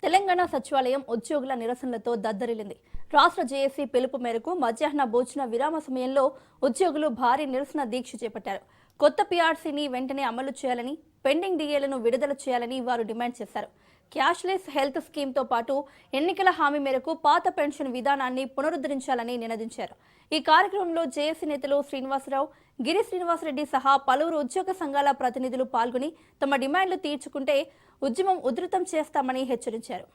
తెలంగాణ సచివాలయం ఉద్యోగుల నిరసనలతో దద్దరిల్లింది. రాష్ట్ర జేఏసీ పిలుపు మేరకు మధ్యాహ్న భోజన విరామ సమయంలో ఉద్యోగులు భారీ నిరసన దీక్ష చేపట్టారు. కొత్త పీఆర్సీని వెంటనే అమలు చేయాలని, పెండింగ్ డీఏలను విడుదల చేయాలని వారు డిమాండ్ చేశారు. క్యాష్లెస్ హెల్త్ స్కీమ్తో పాటు ఎన్నికల హామీ మేరకు పాత పెన్షన్ విధానాన్ని పునరుద్ధరించాలని నినదించారు. ఈ కార్యక్రమంలో జేఏసీ నేతలు శ్రీనివాసరావు, గిరి శ్రీనివాసరెడ్డి సహా పలువురు ఉద్యోగ సంఘాల ప్రతినిధులు పాల్గొని తమ డిమాండ్లు తీర్చుకుంటే ఉద్యమం ఉధృతం చేస్తామని హెచ్చరించారు.